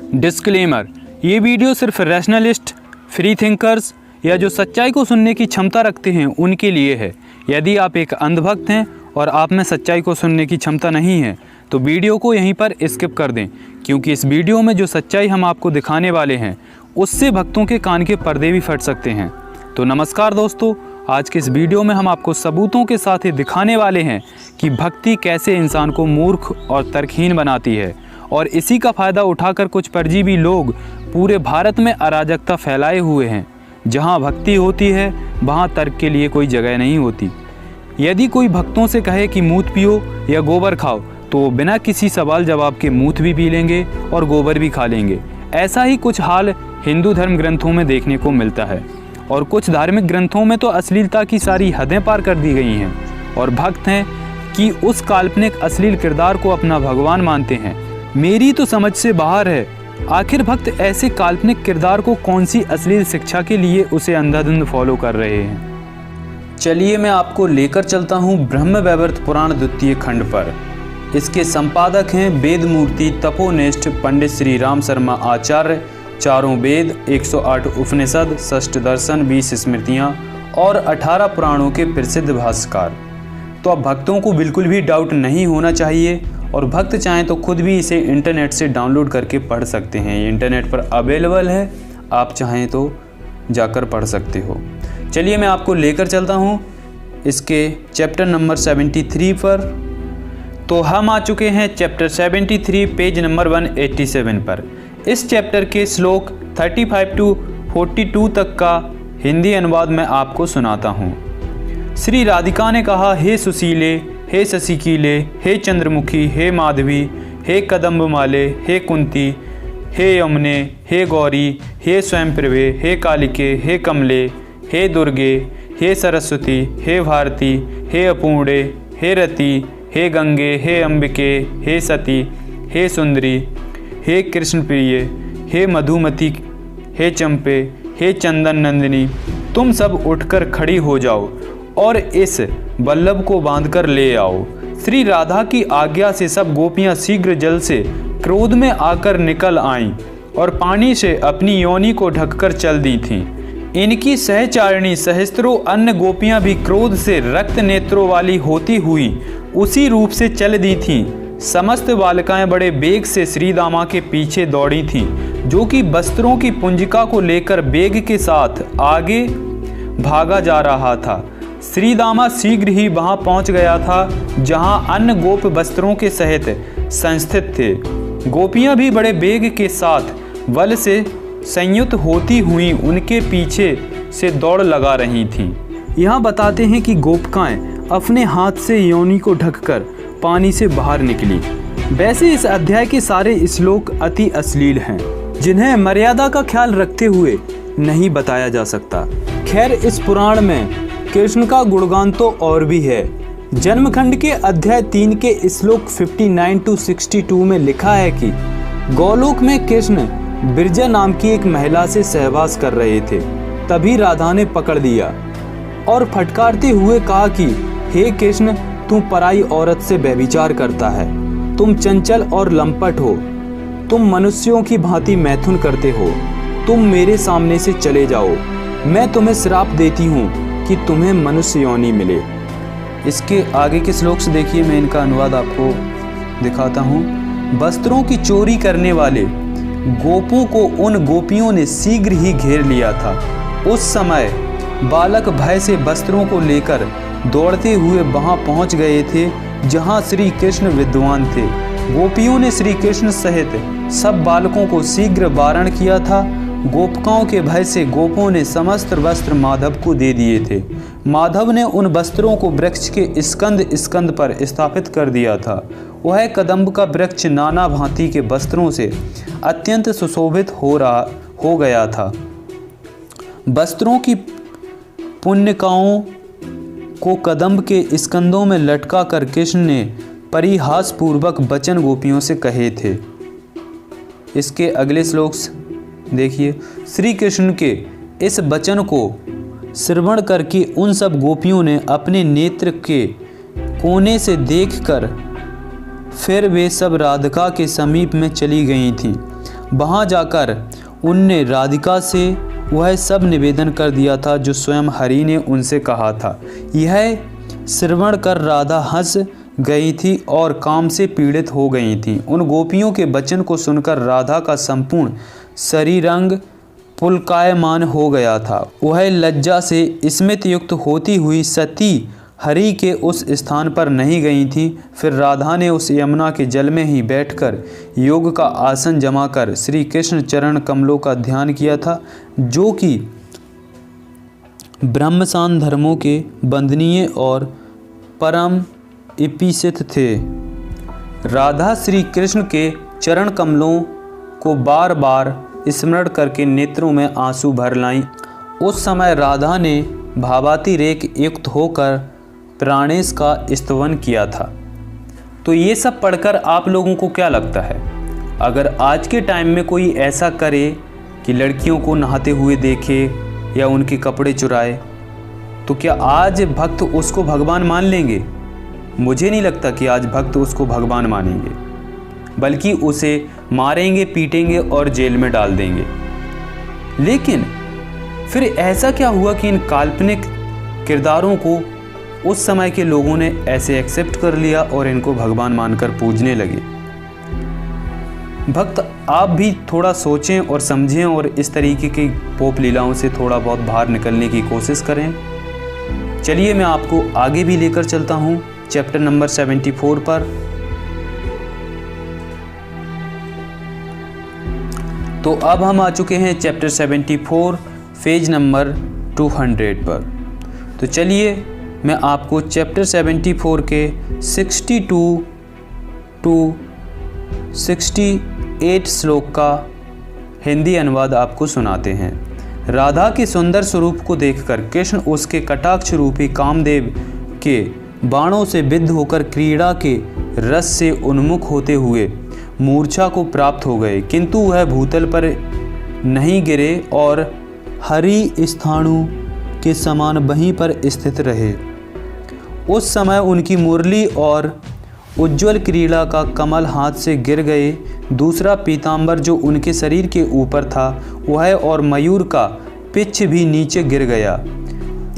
Disclaimer, ये video सिर्फ rationalist, free thinkers या जो सच्चाई को सुनने की क्षमता रखते हैं उनके लिए है। यदि आप एक अंधभक्त हैं और आप में सच्चाई को सुनने की क्षमता नहीं है तो वीडियो को यहीं पर स्किप कर दें, क्योंकि इस वीडियो में जो सच्चाई हम आपको दिखाने वाले हैं उससे भक्तों के कान के पर्दे भी फट सकते हैं। तो नमस्कार दोस्तों, आज के इस वीडियो में हम आपको सबूतों के साथ ही दिखाने वाले हैं कि भक्ति कैसे इंसान को मूर्ख और तर्कहीन बनाती है, और इसी का फ़ायदा उठाकर कुछ परजीवी लोग पूरे भारत में अराजकता फैलाए हुए हैं। जहां भक्ति होती है वहां तर्क के लिए कोई जगह नहीं होती। यदि कोई भक्तों से कहे कि मूत पियो या गोबर खाओ तो वो बिना किसी सवाल जवाब के मूत भी पी लेंगे और गोबर भी खा लेंगे। ऐसा ही कुछ हाल हिंदू धर्म ग्रंथों में देखने को मिलता है, और कुछ धार्मिक ग्रंथों में तो अश्लीलता की सारी हदें पार कर दी गई हैं, और भक्त हैं कि उस काल्पनिक अश्लील किरदार को अपना भगवान मानते हैं। मेरी तो समझ से बाहर है, आखिर भक्त ऐसे काल्पनिक किरदार को कौन सी अश्लील शिक्षा के लिए उसे अंधाधुंध फॉलो कर रहे हैं। चलिए मैं आपको लेकर चलता हूँ ब्रह्म वैवर्त पुराण द्वितीय खंड पर। इसके संपादक हैं वेद मूर्ति तपोनिष्ठ पंडित श्री राम शर्मा आचार्य। चारों वेद, 108 उपनिषद, 6 दर्शन, 20 स्मृतियाँ और 18 पुराणों के प्रसिद्ध भाष्यकार। तो अब भक्तों को बिल्कुल भी डाउट नहीं होना चाहिए, और भक्त चाहें तो खुद भी इसे इंटरनेट से डाउनलोड करके पढ़ सकते हैं। ये इंटरनेट पर अवेलेबल है, आप चाहें तो जाकर पढ़ सकते हो। चलिए मैं आपको लेकर चलता हूँ इसके चैप्टर नंबर 73 पर। तो हम आ चुके हैं चैप्टर 73 पेज नंबर 187 पर। इस चैप्टर के श्लोक 35 to 42 तक का हिंदी अनुवाद मैं आपको सुनाता हूँ। श्री राधिका ने कहा, हे सुशीले, हे शशिकीले, हे चंद्रमुखी, हे माधवी, हे कदम्बमाले, हे कुंती, हे यमुने, हे गौरी, हे स्वयंप्रभे, हे कालिके, हे कमले, हे दुर्गे, हे सरस्वती, हे भारती, हे अपूर्णे, हे रति, हे गंगे, हे अंबिके, हे सती, हे सुंदरी, हे कृष्णप्रिय, हे मधुमती, हे चंपे, हे चंदन नंदिनी, तुम सब उठकर खड़ी हो जाओ और इस वल्लभ को बांधकर ले आओ। श्री राधा की आज्ञा से सब गोपियां शीघ्र जल से क्रोध में आकर निकल आईं और पानी से अपनी योनि को ढककर चल दी थीं। इनकी सहचारिणी सहस्त्रों अन्य गोपियां भी क्रोध से रक्त नेत्रों वाली होती हुई उसी रूप से चल दी थीं। समस्त बालिकाएं बड़े बेग से श्रीदामा के पीछे दौड़ी थीं, जो कि वस्त्रों की पुंजिका को लेकर बेग के साथ आगे भागा जा रहा था। श्रीदामा शीघ्र ही वहां पहुंच गया था जहां अन्य गोप वस्त्रों के सहित संस्थित थे। गोपियां भी बड़े बेग के साथ बल से संयुक्त होती हुई उनके पीछे से दौड़ लगा रही थीं। यहाँ बताते हैं कि गोपिकाएं अपने हाथ से योनि को ढककर पानी से बाहर निकली। वैसे इस अध्याय के सारे श्लोक अति अश्लील हैं, जिन्हें मर्यादा का ख्याल रखते हुए नहीं बताया जा सकता। खैर, इस पुराण में कृष्ण का गुणगान तो और भी है। जन्मखंड के अध्याय 3 के श्लोक 59 to 62 में लिखा है कि गोलोक में कृष्ण बिरजा नाम की एक महिला से सहवास कर रहे थे। तभी राधा ने पकड़ लिया और फटकारते हुए कहा कि हे कृष्ण, तू पराई औरत से व्यभिचार करता है, तुम चंचल और लंपट हो, तुम मनुष्यों की भांति मैथुन करते हो, तुम मेरे सामने से चले जाओ, मैं तुम्हें श्राप देती हूँ कि तुम्हें मनुष्य योनि मिले। इसके आगे के श्लोक से देखिए, मैं इनका अनुवाद आपको दिखाता हूँ। वस्त्रों की चोरी करने वाले गोपों को उन गोपियों ने शीघ्र ही घेर लिया था। उस समय बालक भय से वस्त्रों को लेकर दौड़ते हुए वहां पहुंच गए थे जहां श्री कृष्ण विद्वान थे। गोपियों ने श्री कृष्ण सहित सब बालकों को शीघ्र वारण किया था। गोपिकाओं के भय से गोपों ने समस्त वस्त्र माधव को दे दिए थे। माधव ने उन वस्त्रों को वृक्ष के स्कंद पर स्थापित कर दिया था। वह कदम्ब का वृक्ष नाना भांति के वस्त्रों से अत्यंत सुशोभित हो गया था। वस्त्रों की पुण्यकाओं को कदम्ब के स्कंदों में लटका कर कृष्ण ने परिहास पूर्वक वचन गोपियों से कहे थे। इसके अगले श्लोक देखिए। श्री कृष्ण के इस वचन को श्रवण करके उन सब गोपियों ने अपने नेत्र के कोने से देखकर फिर वे सब राधिका के समीप में चली गई थीं। वहाँ जाकर उनने राधिका से वह सब निवेदन कर दिया था जो स्वयं हरि ने उनसे कहा था। यह श्रवण कर राधा हंस गई थी और काम से पीड़ित हो गई थी। उन गोपियों के वचन को सुनकर राधा का संपूर्ण शरीरंग पुलकायमान हो गया था। वह लज्जा से स्मित युक्त होती हुई सती हरि के उस स्थान पर नहीं गई थी। फिर राधा ने उस यमुना के जल में ही बैठकर योग का आसन जमा कर श्री कृष्ण चरण कमलों का ध्यान किया था, जो कि ब्रह्मसान धर्मों के वंदनीय और परम इपिसित थे। राधा श्री कृष्ण के चरण कमलों को बार बार स्मरण करके नेत्रों में आंसू भर लाईं। उस समय राधा ने भावातिरेक युक्त होकर प्राणेश का स्तवन किया था। तो ये सब पढ़कर आप लोगों को क्या लगता है? अगर आज के टाइम में कोई ऐसा करे कि लड़कियों को नहाते हुए देखे या उनके कपड़े चुराए, तो क्या आज भक्त उसको भगवान मान लेंगे? मुझे नहीं लगता कि आज भक्त उसको भगवान मानेंगे, बल्कि उसे मारेंगे, पीटेंगे और जेल में डाल देंगे। लेकिन फिर ऐसा क्या हुआ कि इन काल्पनिक किरदारों को उस समय के लोगों ने ऐसे एक्सेप्ट कर लिया और इनको भगवान मानकर पूजने लगे? भक्त आप भी थोड़ा सोचें और समझें और इस तरीके की पोप लीलाओं से थोड़ा बहुत बाहर निकलने की कोशिश करें। चलिए मैं आपको आगे भी लेकर चलता हूँ चैप्टर नंबर 74 पर। तो अब हम आ चुके हैं चैप्टर 74 पेज नंबर 200 पर। तो चलिए मैं आपको चैप्टर 74 के 62 टू 68 श्लोक का हिंदी अनुवाद आपको सुनाते हैं। राधा के सुंदर स्वरूप को देखकर कृष्ण उसके कटाक्ष रूपी कामदेव के बाणों से विद्ध होकर क्रीड़ा के रस से उन्मुख होते हुए मूर्छा को प्राप्त हो गए, किंतु वह भूतल पर नहीं गिरे और हरि स्थाणु के समान वहीं पर स्थित रहे। उस समय उनकी मुरली और उज्ज्वल क्रीड़ा का कमल हाथ से गिर गए। दूसरा पीताम्बर जो उनके शरीर के ऊपर था वह और मयूर का पिच्छ भी नीचे गिर गया।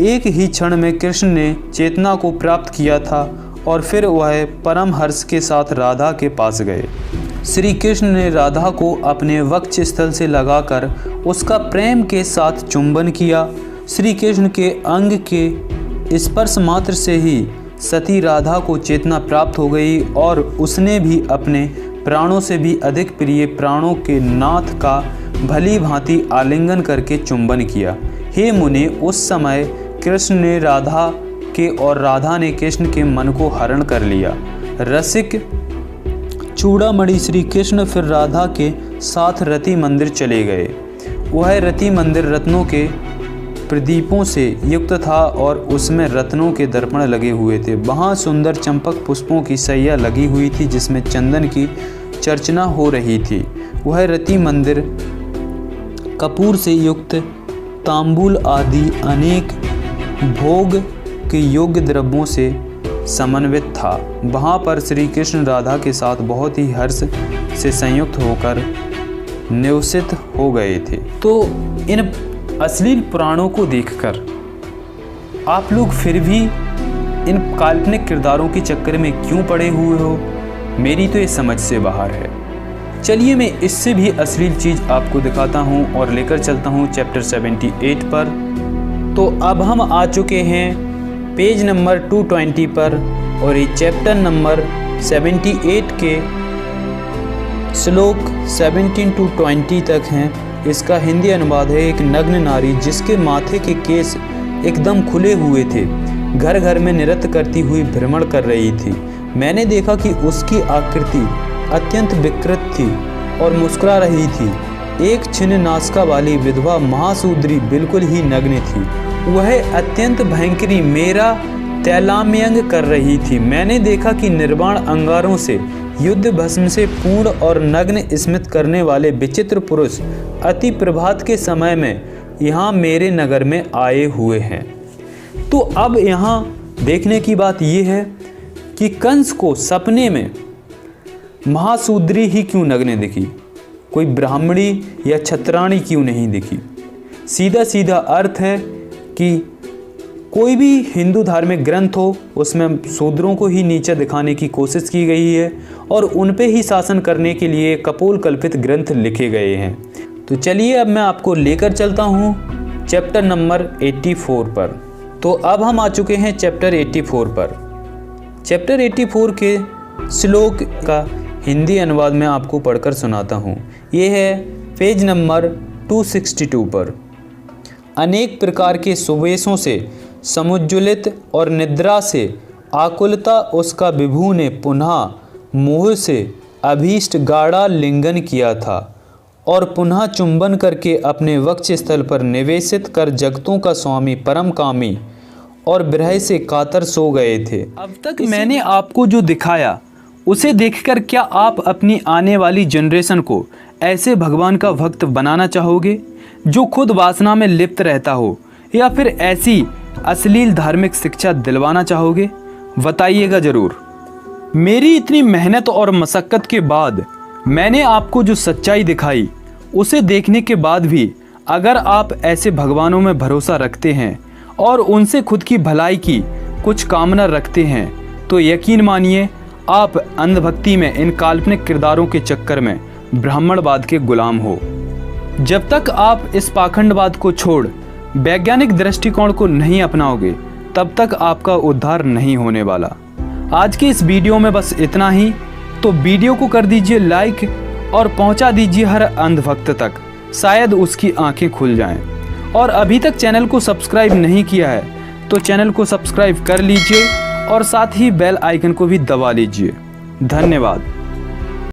एक ही क्षण में कृष्ण ने चेतना को प्राप्त किया था और फिर वह परम हर्ष के साथ राधा के पास गए। श्री कृष्ण ने राधा को अपने वक्ष स्थल से लगाकर उसका प्रेम के साथ चुंबन किया। श्री कृष्ण के अंग के स्पर्श मात्र से ही सती राधा को चेतना प्राप्त हो गई और उसने भी अपने प्राणों से भी अधिक प्रिय प्राणों के नाथ का भली भांति आलिंगन करके चुंबन किया। हे मुने, उस समय कृष्ण ने राधा के और राधा ने कृष्ण के मन को हरण कर लिया। रसिक चूड़ामणि श्री कृष्ण फिर राधा के साथ रति मंदिर चले गए। वह रति मंदिर रत्नों के प्रदीपों से युक्त था और उसमें रत्नों के दर्पण लगे हुए थे। वहाँ सुंदर चंपक पुष्पों की सैया लगी हुई थी जिसमें चंदन की चर्चना हो रही थी। वह रति मंदिर कपूर से युक्त तांबूल आदि अनेक भोग के योग्य द्रव्यों से समन्वित था। वहाँ पर श्री कृष्ण राधा के साथ बहुत ही हर्ष से संयुक्त होकर निवसित हो गए थे। तो इन अश्लील पुराणों को देखकर आप लोग फिर भी इन काल्पनिक किरदारों के चक्कर में क्यों पड़े हुए हो? मेरी तो ये समझ से बाहर है। चलिए मैं इससे भी अश्लील चीज़ आपको दिखाता हूँ और लेकर चलता हूँ चैप्टर 78 पर। तो अब हम आ चुके हैं पेज नंबर 220 पर और ये चैप्टर नंबर 78 के श्लोक 17 टू 20 तक हैं। इसका हिंदी अनुवाद है। एक नग्न नारी जिसके माथे के केस एकदम खुले हुए थे, घर घर में नृत्य करती हुई भ्रमण कर रही थी। मैंने देखा कि उसकी आकृति अत्यंत विकृत थी और मुस्कुरा रही थी। एक छिन्न नासिका वाली विधवा महाशूद्री बिल्कुल ही नग्न थी। वह अत्यंत भयंकरी मेरा तैलाम्यंग कर रही थी। मैंने देखा कि निर्वाण अंगारों से युद्ध भस्म से पूर्ण और नग्न स्मित करने वाले विचित्र पुरुष अति प्रभात के समय में यहाँ मेरे नगर में आए हुए हैं। तो अब यहाँ देखने की बात यह है कि कंस को सपने में महाशूद्री ही क्यों नग्न दिखी? कोई ब्राह्मणी या छत्राणी क्यों नहीं दिखी। सीधा सीधा अर्थ है कि कोई भी हिंदू धार्मिक ग्रंथ हो उसमें शूद्रों को ही नीचा दिखाने की कोशिश की गई है और उन पे ही शासन करने के लिए कपोल कल्पित ग्रंथ लिखे गए हैं। तो चलिए अब मैं आपको लेकर चलता हूँ चैप्टर नंबर 84 पर। तो अब हम आ चुके हैं चैप्टर 84 पर। चैप्टर 84 के श्लोक का हिंदी अनुवाद मैं आपको पढ़कर सुनाता हूँ। ये है पेज नंबर 262 पर। अनेक प्रकार के सुवेशों से समुज्ज्वलित और निद्रा से आकुलता उसका विभु ने पुनः मोह से अभीष्ट गाढ़ा लिंगन किया था और पुनः चुंबन करके अपने वक्ष स्थल पर निवेशित कर जगतों का स्वामी परम कामी और विरह से कातर सो गए थे। अब तक मैंने आपको जो दिखाया उसे देखकर क्या आप अपनी आने वाली जनरेशन को ऐसे भगवान का भक्त बनाना चाहोगे जो खुद वासना में लिप्त रहता हो, या फिर ऐसी अश्लील धार्मिक शिक्षा दिलवाना चाहोगे? बताइएगा ज़रूर। मेरी इतनी मेहनत और मशक्क़त के बाद मैंने आपको जो सच्चाई दिखाई उसे देखने के बाद भी अगर आप ऐसे भगवानों में भरोसा रखते हैं और उनसे खुद की भलाई की कुछ कामना रखते हैं तो यकीन मानिए आप अंधभक्ति में इन काल्पनिक किरदारों के चक्कर में ब्राह्मणवाद के गुलाम हो। जब तक आप इस पाखंडवाद को छोड़ वैज्ञानिक दृष्टिकोण को नहीं अपनाओगे तब तक आपका उद्धार नहीं होने वाला। आज के इस वीडियो में बस इतना ही। तो वीडियो को कर दीजिए लाइक और पहुंचा दीजिए हर अंधभक्त तक, शायद उसकी आंखें खुल जाएं। और अभी तक चैनल को सब्सक्राइब नहीं किया है तो चैनल को सब्सक्राइब कर लीजिए और साथ ही बेल आइकन को भी दबा लीजिए। धन्यवाद।